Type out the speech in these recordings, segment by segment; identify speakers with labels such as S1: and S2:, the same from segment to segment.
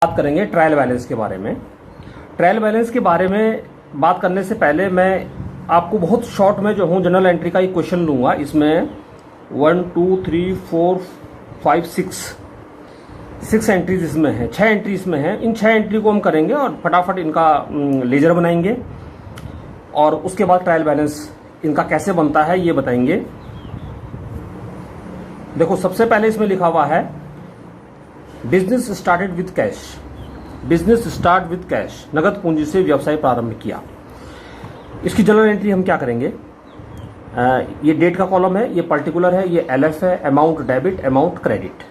S1: बात करेंगे trial balance के बारे में। ट्रायल बैलेंस के बारे में बात करने से पहले मैं आपको बहुत शॉर्ट में जो हूँ जनरल एंट्री का एक क्वेश्चन लूँगा। इसमें 1 2 3 4 5 6 एंट्रीज इसमें है, 6 एंट्री इसमें है। इन 6 एंट्री को हम करेंगे और फटाफट इनका लेजर बनाएंगे और उसके बाद ट्रायल बैलेंस इनका कैसे बनता है ये बताएंगे। देखो, सबसे पहले इसमें लिखा हुआ है business started with cash. Business start with cash, नगद पूंजी से व्यवसाय प्रारंभ किया। इसकी जनरल एंट्री हम क्या करेंगे, ये डेट का कॉलम है, ये पर्टिकुलर है, ये एलएफ है, amount debit, amount credit.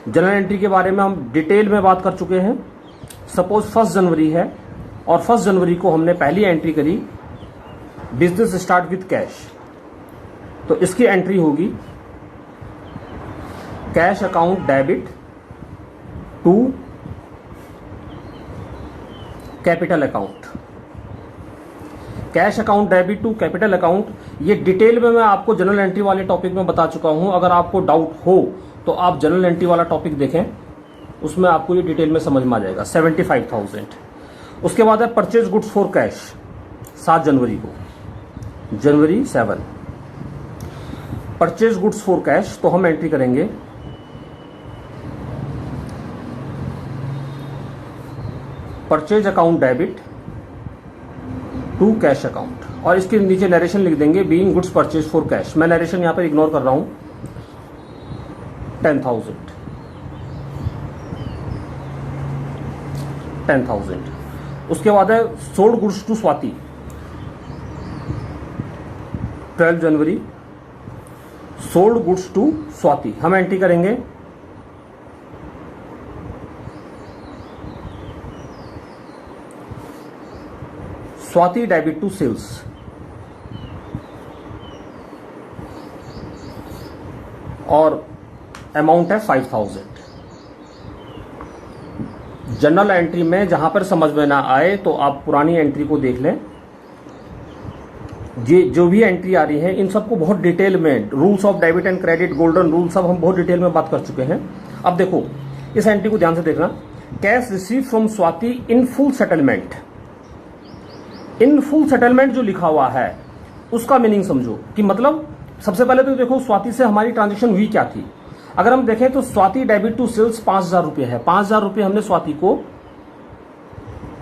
S1: General entry के बारे में हम डिटेल में बात कर चुके हैं। सपोज 1 जनवरी है और 1 जनवरी को हमने पहली एंट्री करी बिजनेस स्टार्ट विद कैश, तो इसकी एंट्री होगी cash account debit to capital account. Cash account debit to capital account, ये डिटेल में मैं आपको जनरल एंट्री वाले टॉपिक में बता चुका हूं। अगर आपको डाउट हो तो आप जनरल एंट्री वाला टॉपिक देखें, उसमें आपको ये डिटेल में समझ में आ जाएगा। 75,000। उसके बाद है परचेज गुड्स फॉर कैश, 7 जनवरी को, जनवरी 7 परचेज गुड्स फॉर कैश। तो हम एंट्री करेंगे purchase account debit to cash account, और इसके नीचे नरेशन लिख देंगे being goods purchase for cash. मैं नरेशन यहां पर इग्नोर कर रहा हूं। 10,000। उसके बाद है सोल्ड गुड्स टू स्वाति, 12 जनवरी सोल्ड गुड्स टू स्वाति। हम एंट्री करेंगे स्वाति डेबिट टू सेल्स, और अमाउंट है 5,000। जनरल एंट्री में जहां पर समझ में ना आए तो आप पुरानी एंट्री को देख लें। ये जो भी एंट्री आ रही है इन सबको बहुत डिटेल में, rules of debit and credit, golden rule, सब हम बहुत डिटेल में बात कर चुके हैं। अब देखो, इस एंट्री को ध्यान से देखना। Cash receive from Swati in full settlement. In full settlement जो लिखा हुआ है उसका मीनिंग समझो कि मतलब सबसे पहले तो देखो स्वाति से हमारी ट्रांजेक्शन हुई क्या थी। अगर हम देखें तो स्वाति डेबिट टू सेल्स 5,000 रुपये है। 5,000 रुपये हमने स्वाति को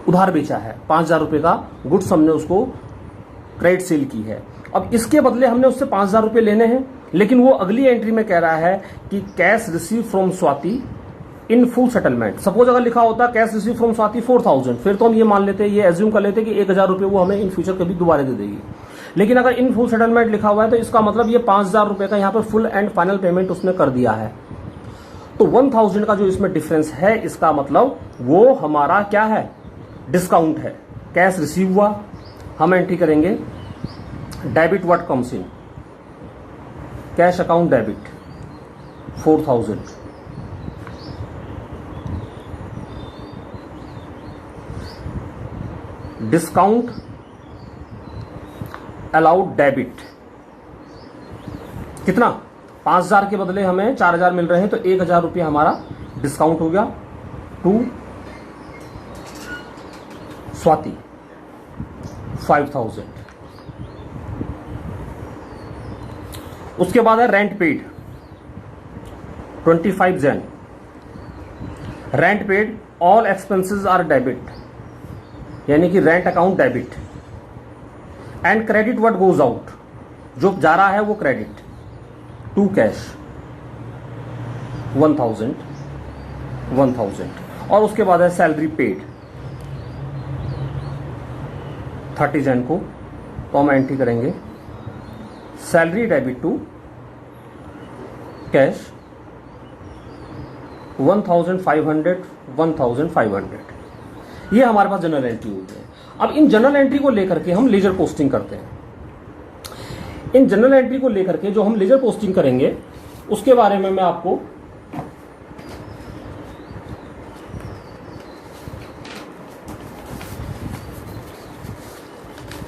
S1: उधार बेचा है, 5,000 रुपये का गुड्स हमने उसको क्रेडिट सेल की है। अब इसके बदले हमने उससे 5,000 रुपये लेने हैं, लेकिन वो अगली एंट्री में कह रहा है कि cash receive from Swati in full settlement. Suppose अगर लिखा होता कैश रिसीव फ्रॉम स्वाति 4,000, फिर तो हम ये मान लेते, ये एज्यूम कर लेते कि 1,000 रुपये वो हमें इन फ्यूचर कभी दोबारा दे देगी। लेकिन अगर इन फुल सेटलमेंट लिखा हुआ है तो इसका मतलब ये 5,000 रुपये का यहाँ पर फुल एंड फाइनल पेमेंट उसने कर दिया है। तो 1,000 का जो इसमें डिफरेंस है, इसका मतलब वो हमारा क्या है, डिस्काउंट है। कैश रिसीव हुआ, हम एंट्री करेंगे debit what comes in, cash account debit 4,000, discount allowed debit कितना, 5,000 के बदले हमें 4,000 मिल रहे हैं तो 1,000 रुपये हमारा डिस्काउंट हो गया टू स्वाति 5,000। उसके बाद है rent paid 25 Jan. Rent paid all expenses are debit, यानी कि rent account debit, and credit what goes out, जो जा रहा है वो क्रेडिट टू कैश 1,000। और उसके बाद है सैलरी पेड 30 जन को, तो हम एंट्री करेंगे सैलरी डेबिट टू कैश 1,500। ये हमारे पास जनरल एंट्री होती है। अब इन जनरल एंट्री को लेकर के हम लेजर पोस्टिंग करते हैं। इन जनरल एंट्री को लेकर के जो हम लेजर पोस्टिंग करेंगे उसके बारे में मैं आपको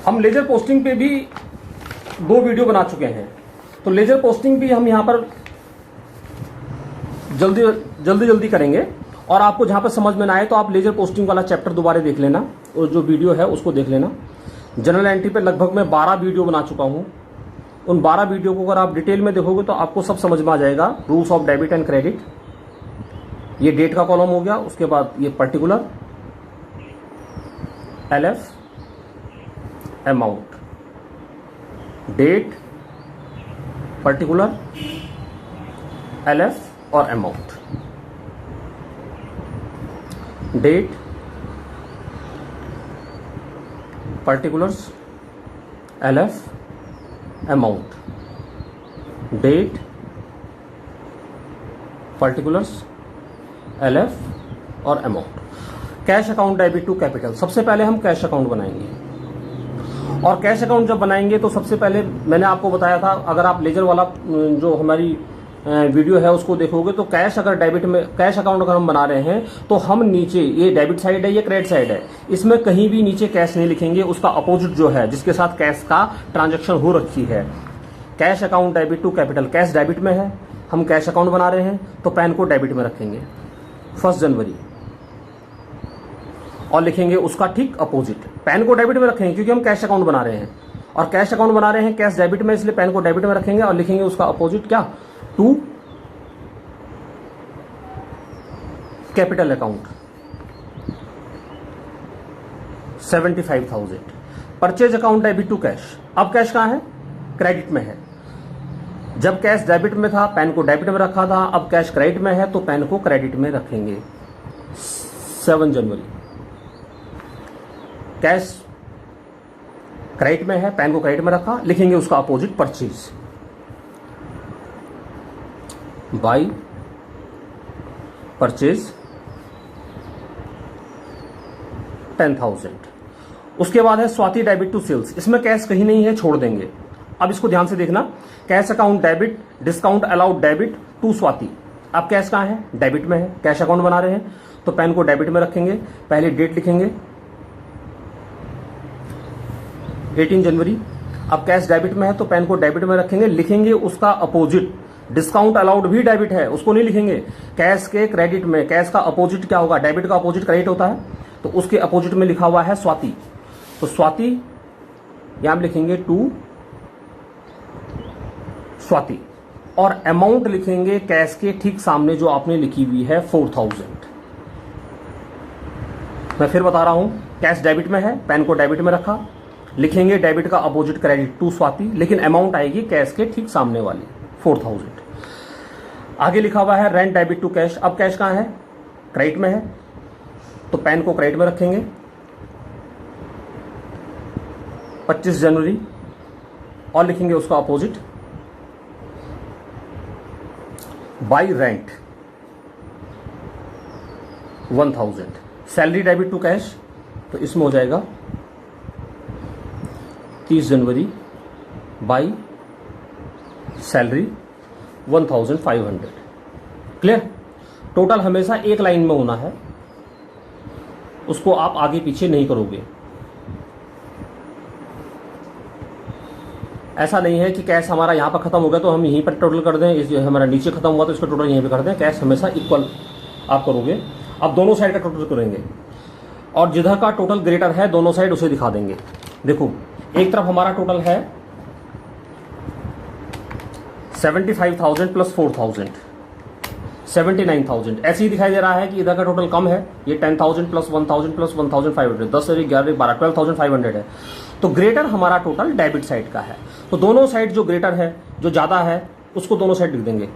S1: हम लेजर पोस्टिंग पे भी 2 वीडियो बना चुके हैं। तो लेजर पोस्टिंग भी हम यहां पर जल्दी जल्दी करेंगे और आपको जहां पर समझ में ना आए तो आप लेजर पोस्टिंग वाला चैप्टर दोबारा देख लेना, और जो वीडियो है उसको देख लेना। जनरल एंट्री पे लगभग मैं 12 वीडियो बना चुका हूं। उन 12 वीडियो को अगर आप डिटेल में देखोगे तो आपको सब समझ में आ जाएगा। Rules of debit and credit, ये डेट का कॉलम हो गया, उसके बाद ये particular, LF, amount, date, particular, LF और amount. Date, particulars, LF, amount, date, particulars, LF और amount. Cash account debit to capital, सबसे पहले हम कैश अकाउंट बनाएंगे। और कैश अकाउंट जब बनाएंगे तो सबसे पहले मैंने आपको बताया था, अगर आप लेजर वाला जो हमारी वीडियो है उसको देखोगे तो कैश अगर डेबिट में कैश अकाउंट अगर हम बना रहे हैं तो हम नीचे, ये डेबिट साइड है, ये क्रेडिट साइड है, इसमें कहीं भी नीचे कैश नहीं लिखेंगे। उसका अपोजिट जो है जिसके साथ कैश का ट्रांजैक्शन हो रखी है, cash account debit to capital, cash debit में है, हम कैश अकाउंट बना रहे हैं तो पैन को डेबिट में रखेंगे 1 जनवरी, और लिखेंगे उसका ठीक अपोजिट। पैन को डेबिट में रखेंगे क्योंकि हम कैश अकाउंट बना रहे हैं, और कैश अकाउंट बना रहे हैं कैश डेबिट में, इसलिए पैन को डेबिट में रखेंगे और लिखेंगे उसका अपोजिट क्या, to capital account 75,000। Purchase account debit to cash, अब कैश कहां है, क्रेडिट में है। जब कैश डेबिट में था पैन को डेबिट में रखा था, अब कैश क्रेडिट में है तो पैन को क्रेडिट में रखेंगे 7 जनवरी। कैश क्रेडिट में है, पैन को क्रेडिट में रखा, लिखेंगे उसका अपोजिट परचेज, बाई परचेज 10,000। उसके बाद है स्वाति डेबिट टू सेल्स, इसमें कैश कहीं नहीं है, छोड़ देंगे। अब इसको ध्यान से देखना, cash account debit discount allowed debit to Swati. अब कैश कहां है, डेबिट में है, कैश अकाउंट बना रहे हैं तो पैन को डेबिट में रखेंगे, पहले डेट लिखेंगे 18 जनवरी। अब कैश डेबिट में है तो पैन को डेबिट में रखेंगे, लिखेंगे उसका अपोजिट, डिस्काउंट अलाउड भी डेबिट है, उसको नहीं लिखेंगे। कैश के क्रेडिट में, कैश का अपोजिट क्या होगा, डेबिट का अपोजिट क्रेडिट होता है, तो उसके अपोजिट में लिखा हुआ है स्वाति, तो स्वाति यहां लिखेंगे टू स्वाति, और अमाउंट लिखेंगे कैश के ठीक सामने जो आपने लिखी हुई है 4,000। मैं फिर बता रहा हूं, कैश डेबिट में है, पैन को डेबिट में रखा, लिखेंगे डेबिट का अपोजिट क्रेडिट टू स्वाति, लेकिन अमाउंट आएगी कैश के ठीक सामने वाली 4,000। आगे लिखा हुआ है रेंट डेबिट टू कैश, अब कैश कहां है, क्रेडिट में है, तो पैन को क्रेडिट में रखेंगे 25 जनवरी, और लिखेंगे उसका opposite by rent 1,000। Salary debit to cash, तो इसमें हो जाएगा 30 जनवरी बाई सैलरी 1,500। क्लियर, टोटल हमेशा एक लाइन में होना है, उसको आप आगे पीछे नहीं करोगे। ऐसा नहीं है कि कैश हमारा यहां पर खत्म हो गया तो हम यहीं पर टोटल कर दें, इस हमारा नीचे खत्म हुआ तो इसका टोटल यहीं पे कर दें। कैश हमेशा इक्वल आप करोगे। अब दोनों साइड का टोटल करेंगे, और जिधर का टोटल ग्रेटर है दोनों साइड उसे दिखा देंगे। देखो, एक तरफ हमारा टोटल है 75,000 प्लस 4,000 79,000, ऐसे ही दिखाई दे रहा है कि इधर का टोटल कम है, ये 10,000 प्लस 1,000 प्लस 1,500, 10 से 11 12 12,500 है, तो ग्रेटर हमारा टोटल डेबिट साइड का है। तो दोनों साइड जो ग्रेटर है, जो ज्यादा है, उसको दोनों साइड लिख देंगे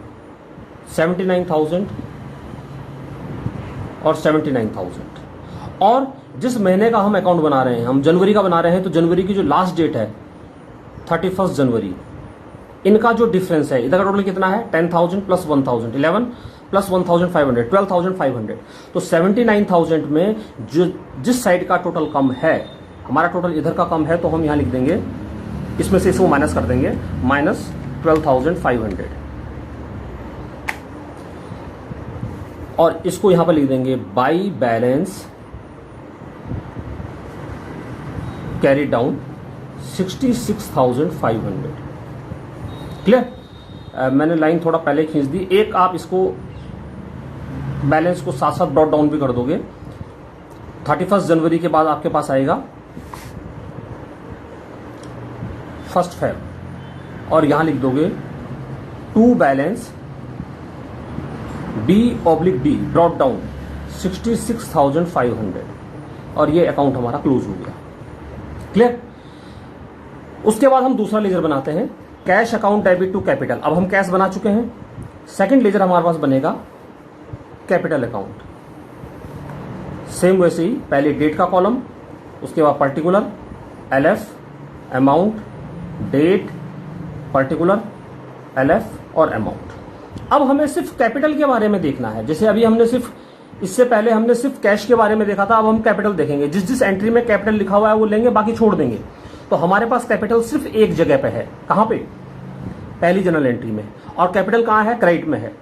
S1: 79,000 और 79,000। और जिस महीने का हम अकाउंट बना रहे हैं, हम जनवरी का बना रहे हैं, तो जनवरी की जो लास्ट डेट है 31 जनवरी, इनका जो डिफरेंस है, इधर का टोटल कितना है 10,000 प्लस 1,000 11 प्लस 1,500 12,500। तो 79,000 में जो जिस साइड का टोटल कम है, हमारा टोटल इधर का कम है, तो हम यहां लिख देंगे, इसमें से इसको माइनस कर देंगे, माइनस 12,500, और इसको यहां पर लिख देंगे by balance carry down 66,500। Clear, मैंने लाइन थोड़ा पहले खींच दी। एक आप इसको बैलेंस को साथ साथ ब्रॉट डाउन भी कर दोगे। 31 जनवरी के बाद आपके पास आएगा 1 फेब, और यहां लिख दोगे to balance B/D brought down 66,500, और ये अकाउंट हमारा क्लोज हो गया। क्लियर। उसके बाद हम दूसरा लेजर बनाते हैं, cash account debit to capital. अब हम कैश बना चुके हैं, सेकंड लेजर हमारे पास बनेगा कैपिटल अकाउंट। सेम वैसे ही पहले डेट का कॉलम, उसके बाद particular, LF, amount, date, particular, LF और अमाउंट। अब हमें सिर्फ कैपिटल के बारे में देखना है। जैसे अभी हमने सिर्फ, इससे पहले हमने सिर्फ कैश के बारे में देखा था, अब हम कैपिटल देखेंगे। जिस जिस एंट्री में कैपिटल लिखा हुआ है वो लेंगे, बाकी छोड़ देंगे। तो हमारे पास कैपिटल सिर्फ एक जगह पे है, कहां पे? पहली जनरल एंट्री में। और कैपिटल कहां है? क्रेडिट में है।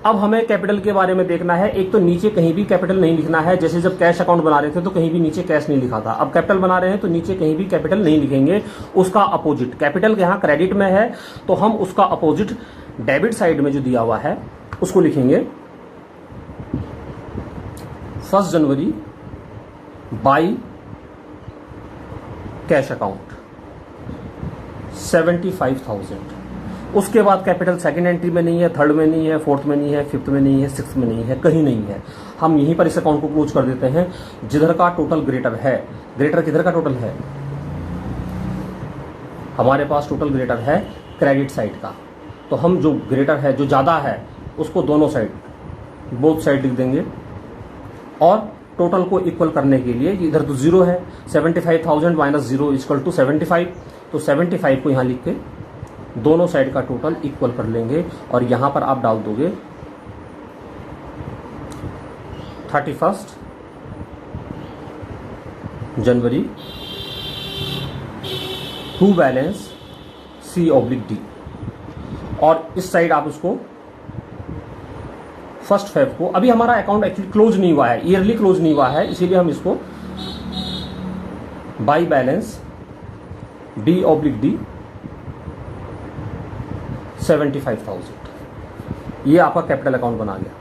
S1: अब हमें कैपिटल के बारे में देखना है। एक तो नीचे कहीं भी कैपिटल नहीं लिखना है, जैसे जब कैश अकाउंट बना रहे थे तो कहीं भी नीचे कैश नहीं लिखा था। अब कैपिटल बना रहे हैं तो नीचे कहीं भी कैपिटल नहीं लिखेंगे, उसका अपोजिट। कैपिटल यहां क्रेडिट में है तो हम उसका अपोजिट डेबिट साइड में जो दिया हुआ है उसको लिखेंगे 1 जनवरी बाई कैश अकाउंट 75,000। उसके बाद कैपिटल सेकंड एंट्री में नहीं है, थर्ड में नहीं है, फोर्थ में नहीं है, फिफ्थ में नहीं है, सिक्स्थ में नहीं है, कहीं नहीं है। हम यहीं पर इस अकाउंट को क्लोज कर देते हैं जिधर का टोटल ग्रेटर है। ग्रेटर किधर का टोटल है? हमारे पास टोटल ग्रेटर है क्रेडिट साइड का। तो हम जो ग्रेटर है, जो ज्यादा है, उसको दोनों साइड, बोथ साइड लिख देंगे। और टोटल को इक्वल करने के लिए इधर तो जीरो है, 75,000 माइनस 0 इक्वल टू 75। तो 75 को यहां लिख के दोनों साइड का टोटल इक्वल कर लेंगे, और यहां पर आप डाल दोगे 31 जनवरी टू बैलेंस C/D, और इस साइड आप उसको 1 फेब को। अभी हमारा अकाउंट एक्चुअली क्लोज नहीं हुआ है, ईयरली क्लोज नहीं हुआ है, इसीलिए हम इसको बाई बैलेंस B/D 75,000, ये आपका कैपिटल अकाउंट बना गया।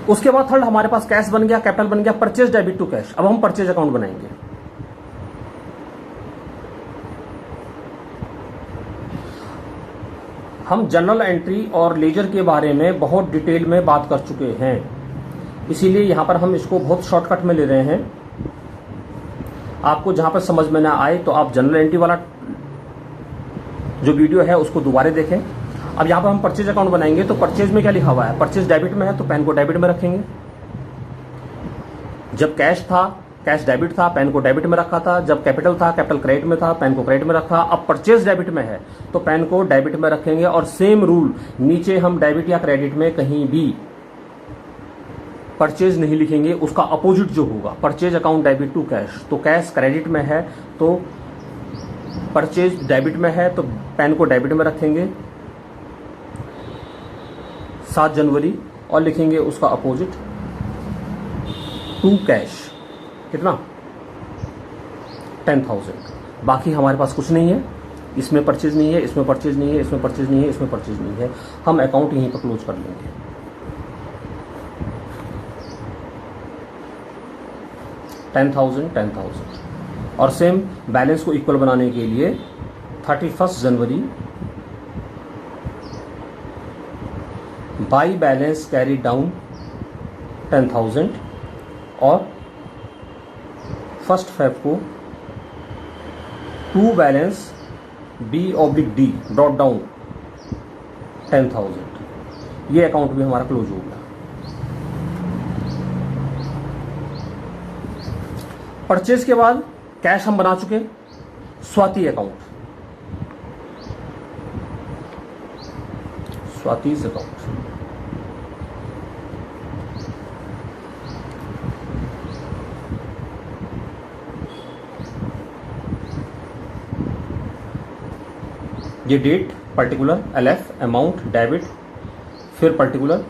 S1: उसके बाद थर्ड हमारे पास कैश बन गया, कैपिटल बन गया, परचेज डेबिट टू कैश। अब हम परचेज अकाउंट बनाएंगे। हम जनरल एंट्री और लेजर के बारे में बहुत डिटेल में बात कर चुके हैं, इसीलिए यहां पर हम इसको बहुत शॉर्टकट में ले रहे हैं। आपको जहां पर समझ में ना आए तो आप जनरल एंट्री वाला जो वीडियो है उसको दोबारा देखें। अब यहां पर हम परचेज अकाउंट बनाएंगे, तो परचेज में क्या लिखा हुआ है? परचेज डेबिट में है तो पैन को डेबिट में रखेंगे। जब कैश था, कैश डेबिट था, पैन को डेबिट में रखा था। जब कैपिटल था, कैपिटल क्रेडिट में था, पैन को क्रेडिट में रखा। अब परचेज डेबिट में है तो पैन को डेबिट में रखेंगे। और सेम रूल, नीचे हम डेबिट या क्रेडिट में कहीं भी परचेज नहीं लिखेंगे, उसका अपोजिट जो होगा, purchase account debit to cash. तो कैश क्रेडिट में है तो परचेज डेबिट में है तो पैन को डेबिट में रखेंगे 7 जनवरी, और लिखेंगे उसका अपोजिट टू कैश। कितना? 10,000। बाकी हमारे पास कुछ नहीं है, इसमें परचेज नहीं है, इसमें परचेज नहीं है, इसमें परचेज नहीं है, इसमें परचेज नहीं है। हम अकाउंट यहीं पर क्लोज कर लेंगे। 10,000 और सेम बैलेंस को इक्वल बनाने के लिए 31 जनवरी बाई बैलेंस कैरी डाउन 10,000, और 1 फेब को to balance B/D brought down 10,000। ये अकाउंट भी हमारा क्लोज हो गया। परचेज के बाद कैश हम बना चुके। स्वाति अकाउंट, स्वातिज अकाउंट, ये date, particular, LF, amount, debit, फिर पर्टिकुलर,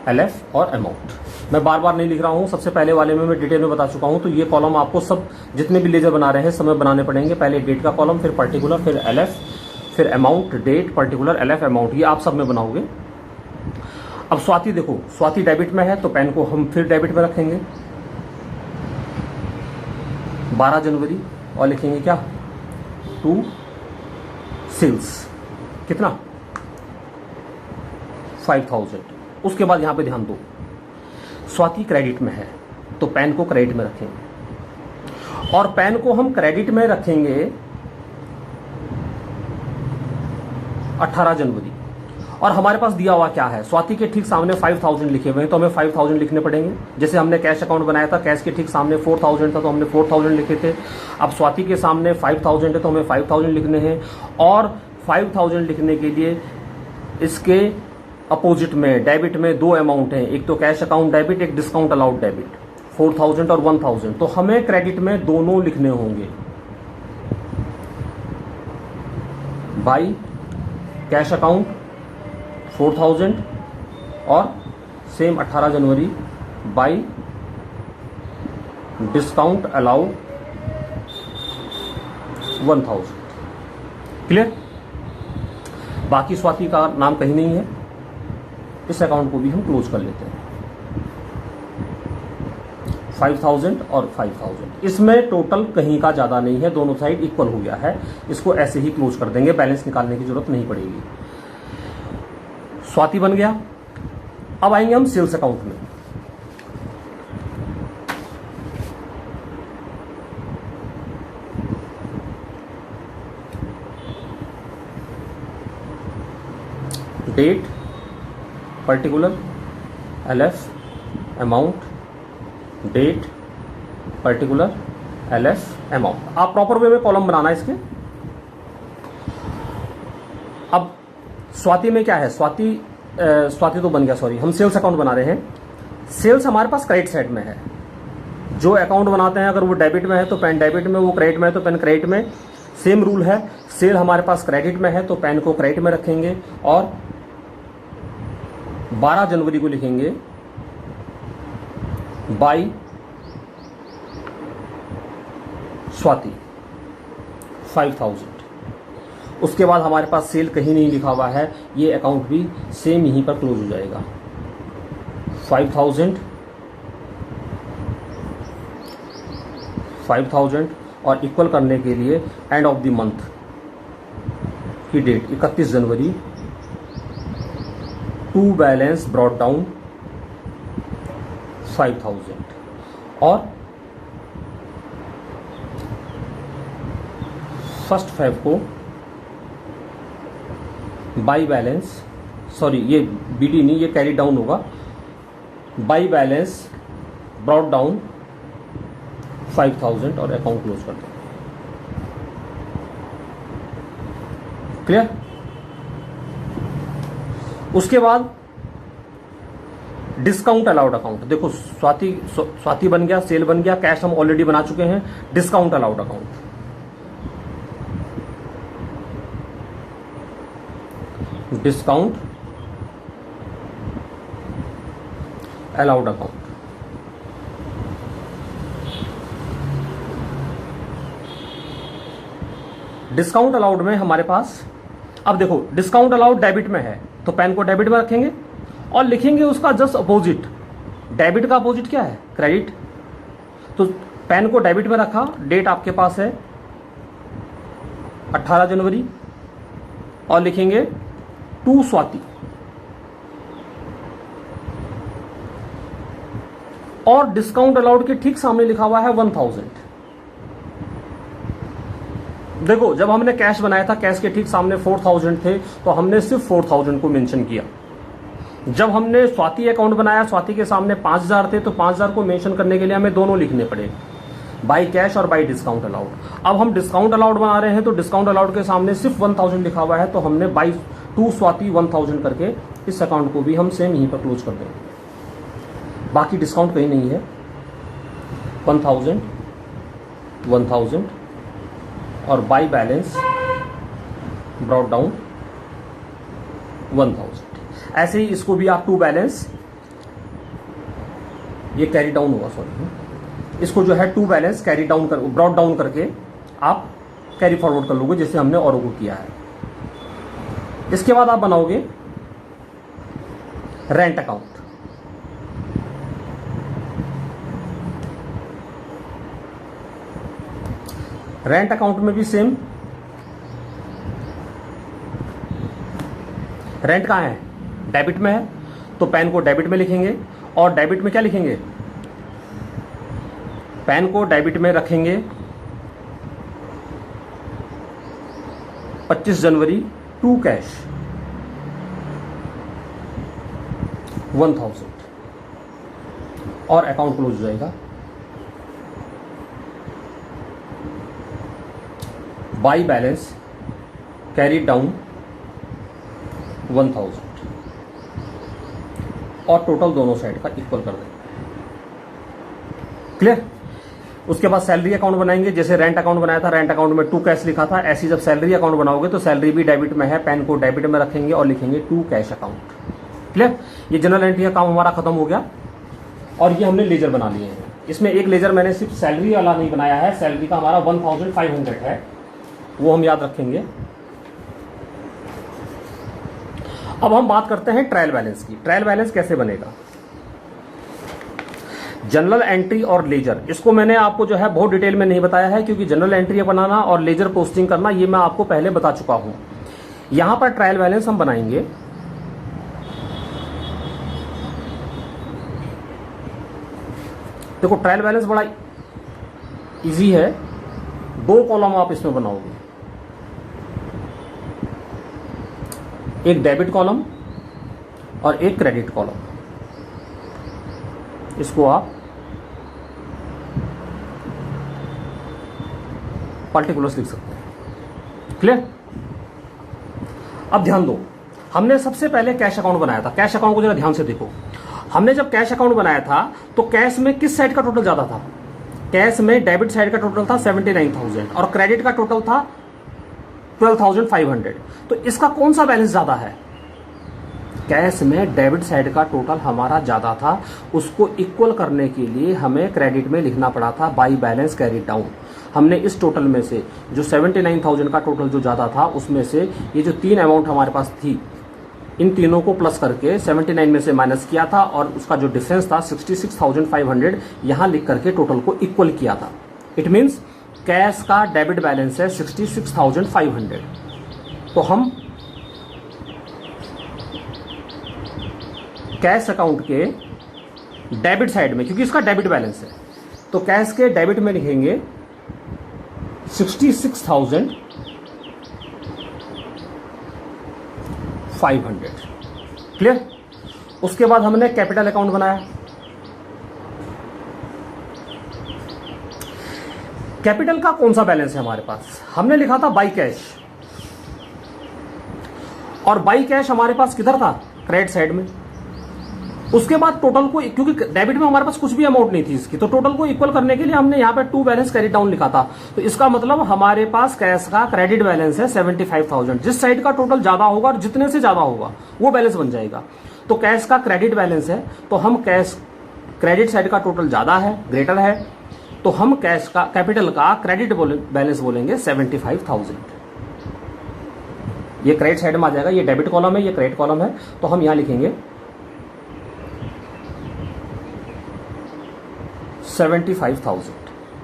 S1: LF और अमाउंट। मैं बार बार नहीं लिख रहा हूं, सबसे पहले वाले में मैं डिटेल में बता चुका हूं। तो ये कॉलम आपको सब जितने भी लेजर बना रहे हैं सब में बनाने पड़ेंगे। पहले डेट का कॉलम, फिर पर्टिकुलर, फिर LF, फिर amount, date, particular, LF, amount, ये आप सब में बनाओगे। अब स्वाति देखो, स्वाति डेबिट में है तो पेन को हम फिर डेबिट में रखेंगे 12 जनवरी और लिखेंगे क्या, टू सेल्स, कितना 5000। उसके बाद यहां पे ध्यान दो, स्वाति क्रेडिट में है तो पेन को क्रेडिट में रखेंगे और पेन को हम क्रेडिट में रखेंगे 18 जनवरी। और हमारे पास दिया हुआ क्या है, स्वाति के ठीक सामने 5000 लिखे हुए हैं तो हमें 5000 लिखने पड़ेंगे। जैसे हमने कैश अकाउंट बनाया था, कैश के ठीक सामने 4000 था तो हमने 4000 लिखे थे। अब स्वाति के सामने 5000 है तो हमें 5000 लिखने हैं और 5000 लिखने के लिए इसके अपोजिट में डेबिट में दो अमाउंट हैं, एक तो कैश अकाउंट डेबिट, एक डिस्काउंट अलाउड डेबिट, 4000 और 1000। तो हमें क्रेडिट में दोनों लिखने होंगे, बाई कैश अकाउंट 4000 और same 18 January by discount allowed 1000। Clear? बाकी स्वाति का नाम कहीं नहीं है, इस अकाउंट को भी हम क्लोज कर लेते हैं। 5000 और 5000, इसमें टोटल कहीं का ज्यादा नहीं है, दोनों साइड इक्वल हो गया है, इसको ऐसे ही क्लोज कर देंगे, बैलेंस निकालने की जरूरत नहीं पड़ेगी। स्वाति बन गया। अब आएंगे हम सेल्स अकाउंट में। Date, particular, LF, amount, date, particular, LF, amount. आप प्रॉपर वे में कॉलम बनाना है इसके। अब स्वाति में क्या है, स्वाति तो बन गया, सॉरी, हम सेल्स अकाउंट बना रहे हैं। सेल्स हमारे पास क्रेडिट साइड में है। जो अकाउंट बनाते हैं अगर वो डेबिट में है तो पेन डेबिट में, वो क्रेडिट में है तो पेन क्रेडिट में। सेम रूल है, सेल हमारे पास क्रेडिट में है तो पेन को क्रेडिट में रखेंगे और 12 जनवरी को लिखेंगे बाई स्वाति 5000। उसके बाद हमारे पास सेल कहीं नहीं लिखा हुआ है, ये अकाउंट भी सेम यहीं पर क्लोज हो जाएगा। 5000 और इक्वल करने के लिए एंड ऑफ द मंथ की डेट 31 जनवरी, टू बैलेंस ब्रॉट डाउन 5000 और फर्स्ट फेब को बाई बैलेंस, सॉरी ये BD नहीं, ये कैरी डाउन होगा, बाई बैलेंस ब्रॉट डाउन 5000 और अकाउंट क्लोज कर दें। क्लियर? उसके बाद डिस्काउंट अलाउड अकाउंट। देखो स्वाति बन गया, सेल बन गया, कैश हम ऑलरेडी बना चुके हैं। Discount allowed account, discount allowed account. Discount allowed में हमारे पास, अब देखो डिस्काउंट अलाउड डेबिट में है तो पेन को डेबिट में रखेंगे और लिखेंगे उसका जस्ट अपोजिट। डेबिट का अपोजिट क्या है, क्रेडिट। तो पेन को डेबिट में रखा, डेट आपके पास है 18 जनवरी और लिखेंगे टू स्वाति और डिस्काउंट अलाउड के ठीक सामने लिखा हुआ है 1000। देखो जब हमने कैश बनाया था, कैश के ठीक सामने 4000 थे तो हमने सिर्फ 4000 को मेंशन किया। जब हमने स्वाति अकाउंट बनाया, स्वाति के सामने 5000 थे तो 5000 को मेंशन करने के लिए हमें दोनों लिखने पड़े, बाई कैश और बाई डिस्काउंट अलाउड। अब हम डिस्काउंट अलाउड बना रहे हैं तो डिस्काउंट अलाउड के सामने सिर्फ 1000 लिखा हुआ है तो हमने बाई टू स्वाति 1000 करके इस अकाउंट को भी हम सेम यहीं पर क्लोज कर देंगे। बाकी डिस्काउंट कहीं नहीं है। 1000 1000 और बाई बैलेंस ब्रॉट डाउन 1000। ऐसे ही इसको भी आप टू बैलेंस, ये कैरी डाउन होगा, सॉरी, इसको जो है टू बैलेंस कैरी डाउन कर, ब्रॉट डाउन करके आप कैरी फॉरवर्ड कर लोगे जैसे हमने औरों को किया है। इसके बाद आप बनाओगे रेंट अकाउंट। रेंट अकाउंट में भी सेम, रेंट कहां है, डेबिट में है, तो पैन को डेबिट में लिखेंगे और डेबिट में क्या लिखेंगे, पैन को डेबिट में रखेंगे 25 जनवरी टू कैश 1000 और अकाउंट क्लोज हो जाएगा। बाई बैलेंस कैरी डाउन 1000 और टोटल दोनों साइड का इक्वल कर देंगे। क्लियर। उसके बाद सैलरी अकाउंट बनाएंगे, जैसे रेंट अकाउंट बनाया था, रेंट अकाउंट में टू कैश लिखा था, ऐसी जब सैलरी अकाउंट बनाओगे तो सैलरी भी डेबिट में है, पैन को डेबिट में रखेंगे और लिखेंगे टू कैश अकाउंट। क्लियर। ये जनरल एंट्री का काम हमारा खत्म हो गया और ये हमने लेजर बना लिए हैं। इसमें एक लेजर मैंने सिर्फ सैलरी वाला नहीं बनाया है, सैलरी का हमारा 1500 है, वो हम याद रखेंगे। अब हम बात करते हैं ट्रायल बैलेंस की। ट्रायल बैलेंस कैसे बनेगा, जनरल एंट्री और लेजर, इसको मैंने आपको जो है बहुत डिटेल में नहीं बताया है, क्योंकि जनरल एंट्री बनाना और लेजर पोस्टिंग करना ये मैं आपको पहले बता चुका हूं। यहां पर ट्रायल बैलेंस हम बनाएंगे। देखो ट्रायल बैलेंस बड़ा इजी है, 2 कॉलम आप इसमें बनाओगे, एक डेबिट कॉलम और एक क्रेडिट कॉलम। इसको आप पर्टिकुलर्स लिख सकते हैं। क्लियर। अब ध्यान दो, हमने सबसे पहले कैश अकाउंट बनाया था। कैश अकाउंट को जरा ध्यान से देखो, हमने जब कैश अकाउंट बनाया था तो कैश में किस साइड का टोटल ज्यादा था, कैश में डेबिट साइड का टोटल था 79,000 और क्रेडिट का टोटल था 12,500। तो इसका कौन सा बैलेंस ज्यादा है, कैश में डेबिट साइड का टोटल हमारा ज्यादा था, उसको इक्वल करने के लिए हमें क्रेडिट में लिखना पड़ा था बाई बैलेंस कैरी डाउन। हमने इस टोटल में से जो 79,000 का टोटल जो ज्यादा था उसमें से ये जो 3 अमाउंट हमारे पास थी, इन तीनों को प्लस करके 79 में से माइनस किया था और उसका जो डिफरेंस था 66,500 यहां लिख करके टोटल को इक्वल किया था। इट मीन्स कैश का डेबिट बैलेंस है 66,500। तो हम कैश अकाउंट के डेबिट साइड में, क्योंकि इसका डेबिट बैलेंस है, तो कैश के डेबिट में लिखेंगे 66,500। क्लियर। उसके बाद हमने कैपिटल अकाउंट बनाया। कैपिटल का कौन सा बैलेंस है हमारे पास, हमने लिखा था बाई कैश, और बाई कैश हमारे पास किधर था, क्रेडिट साइड में। उसके बाद टोटल को, क्योंकि डेबिट में हमारे पास कुछ भी अमाउंट नहीं थी इसकी, तो टोटल को इक्वल करने के लिए हमने यहां पे टू बैलेंस कैरी डाउन लिखा था। तो इसका मतलब हमारे पास कैश का क्रेडिट बैलेंस है 75,000। जिस साइड का टोटल ज्यादा होगा और जितने से ज्यादा होगा वो बैलेंस बन जाएगा। तो कैश का क्रेडिट बैलेंस है, तो हम कैश क्रेडिट साइड का टोटल ज्यादा है, ग्रेटर है, तो हम कैश का कैपिटल का क्रेडिट बैलेंस बोलेंगे 75,000। ये क्रेडिट साइड में आ जाएगा, ये डेबिट कॉलम है, ये क्रेडिट कॉलम है, तो हम यहां लिखेंगे 75,000।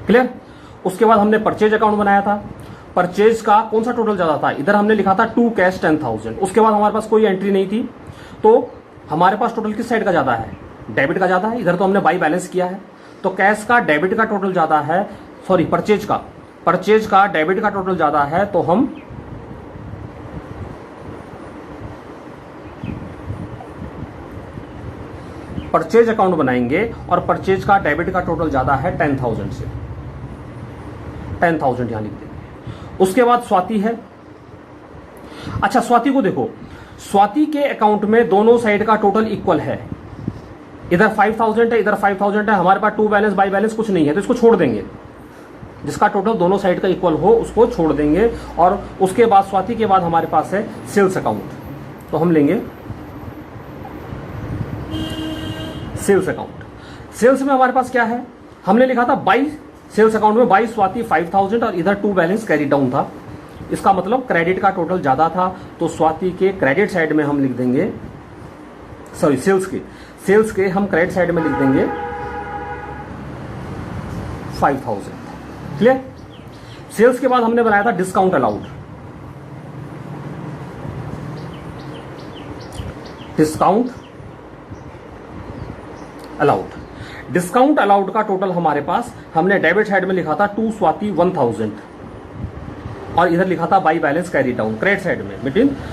S1: क्लियर। उसके बाद हमने परचेज अकाउंट बनाया था। परचेज का कौन सा टोटल ज्यादा था, इधर हमने लिखा था टू कैश 10,000। उसके बाद हमारे पास कोई एंट्री नहीं थी, तो हमारे पास टोटल किस साइड का ज्यादा है, डेबिट का ज्यादा है। इधर तो हमने बाई बैलेंस किया है, तो कैश का डेबिट का टोटल ज्यादा है, सॉरी परचेज का डेबिट का टोटल ज्यादा है, तो हम परचेज अकाउंट बनाएंगे और परचेज का डेबिट का टोटल ज्यादा है 10,000 से, 10,000 यहां लिख देंगे। उसके बाद स्वाति है। अच्छा स्वाति को देखो, स्वाति के अकाउंट में दोनों साइड का टोटल इक्वल है, इधर 5,000 है, इधर 5,000 है, हमारे पास टू बैलेंस बाई बैलेंस कुछ नहीं है, तो इसको छोड़ देंगे। जिसका टोटल दोनों साइड का इक्वल हो उसको छोड़ देंगे। और उसके बाद स्वाति के बाद हमारे पास है सेल्स अकाउंट, तो हम लेंगे सेल्स अकाउंट। सेल्स में हमारे पास क्या है, हमने लिखा था बाई सेल्स अकाउंट में बाई स्वाति 5,000 और इधर टू बैलेंस कैरी डाउन था, इसका मतलब क्रेडिट का टोटल ज्यादा था, तो स्वाति के क्रेडिट साइड में हम लिख देंगे, सॉरी सेल्स के हम क्रेडिट साइड में लिख देंगे 5000। क्लियर। सेल्स के बाद हमने बनाया था डिस्काउंट अलाउड। डिस्काउंट अलाउड का टोटल हमारे पास हमने डेबिट साइड में लिखा था टू स्वाति 1000 और इधर लिखा था by balance carry down credit side में।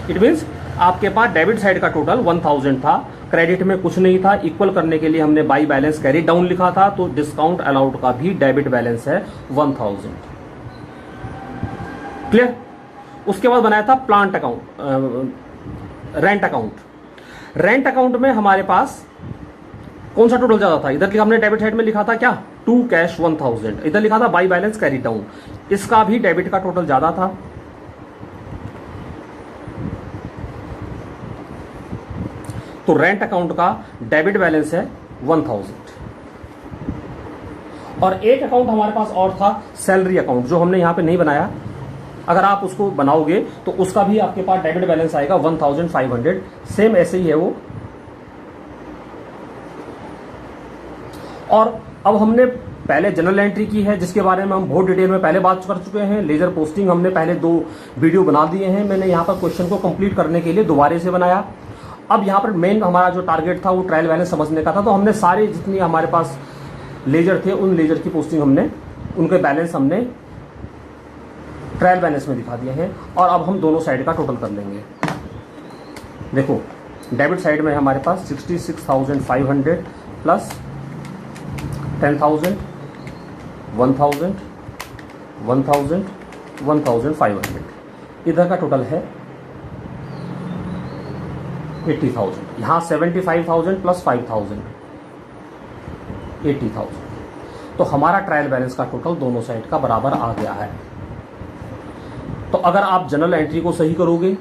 S1: इट मीन्स आपके पास डेबिट साइड का टोटल 1000 था, क्रेडिट में कुछ नहीं था, इक्वल करने के लिए हमने बाई बैलेंस कैरी डाउन लिखा था, तो डिस्काउंट अलाउड का भी डेबिट बैलेंस है 1000। क्लियर। उसके बाद बनाया था plant account, rent account. Rent account में हमारे पास कौन सा टोटल ज्यादा था, इधर हमने डेबिट साइड में लिखा था क्या, टू कैश 1000, इधर लिखा था बाई बैलेंस कैरी डाउन, इसका भी डेबिट का टोटल ज्यादा था। तो रेंट अकाउंट का डेबिट बैलेंस है 1000। और एक अकाउंट हमारे पास और था सैलरी अकाउंट, जो हमने यहां पे नहीं बनाया, अगर आप उसको बनाओगे तो उसका भी आपके पास डेबिट बैलेंस आएगा 1500। सेम ऐसे ही है वो। और अब हमने पहले जनरल एंट्री की है, जिसके बारे में हम बहुत डिटेल में पहले बात कर चुके हैं। लेजर पोस्टिंग हमने पहले 2 वीडियो बना दिए हैं, मैंने यहाँ पर क्वेश्चन को कंप्लीट करने के लिए दोबारा से बनाया। अब यहाँ पर मेन हमारा जो टारगेट था वो ट्रायल बैलेंस समझने का था, तो हमने सारे जितनी हमारे पास लेजर थे उन लेजर की पोस्टिंग हमने, उनके बैलेंस हमने ट्रायल बैलेंस में दिखा दिए हैं। और अब हम दोनों साइड का टोटल कर लेंगे। देखो डेबिट साइड में हमारे पास 66,500 प्लस 10,000, 1,000, 1,000, 1,500, इधर का टोटल है 80,000। यहां 75,000 प्लस 5,000, 80,000। तो हमारा ट्रायल बैलेंस का टोटल दोनों साइड का बराबर आ गया है। तो अगर आप जनरल एंट्री को सही करोगे,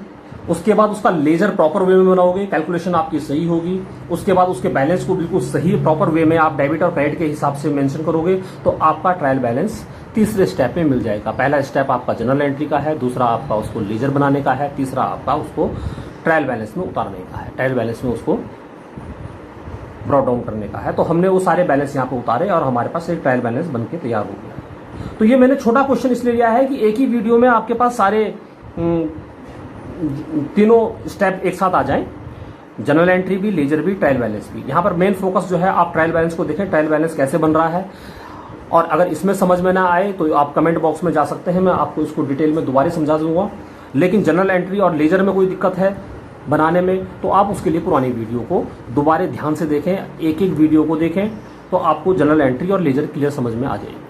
S1: उसके बाद उसका लेजर प्रॉपर वे में बनाओगे, कैलकुलेशन आपकी सही होगी, उसके बाद उसके बैलेंस को बिल्कुल सही प्रॉपर वे में आप डेबिट और क्रेडिट के हिसाब से मेंशन करोगे, तो आपका ट्रायल बैलेंस तीसरे स्टेप में मिल जाएगा। पहला स्टेप आपका जनरल एंट्री का है, दूसरा आपका उसको लेजर बनाने का है, तीसरा आपका उसको ट्रायल बैलेंस में उतारने का है, ट्रायल बैलेंस में उसको ब्रॉट डाउन करने का है। तो हमने वो सारे बैलेंस यहाँ पे उतारे और हमारे पास एक ट्रायल बैलेंस बन के तैयार हो गया। तो ये मैंने छोटा क्वेश्चन इसलिए लिया है कि एक ही वीडियो में आपके पास सारे तीनों स्टेप एक साथ आ जाएं, जनरल एंट्री भी, लेजर भी, ट्रायल बैलेंस भी। यहां पर मेन फोकस जो है आप ट्रायल बैलेंस को देखें, ट्रायल बैलेंस कैसे बन रहा है। और अगर इसमें समझ में ना आए तो आप कमेंट बॉक्स में जा सकते हैं, मैं आपको इसको डिटेल में दोबारा समझा दूंगा। लेकिन जनरल एंट्री और लेजर में कोई दिक्कत है बनाने में तो आप उसके लिए पुरानी वीडियो को दोबारा ध्यान से देखें, एक एक वीडियो को देखें, तो आपको जनरल एंट्री और लेजर क्लियर समझ में आ जाएगी।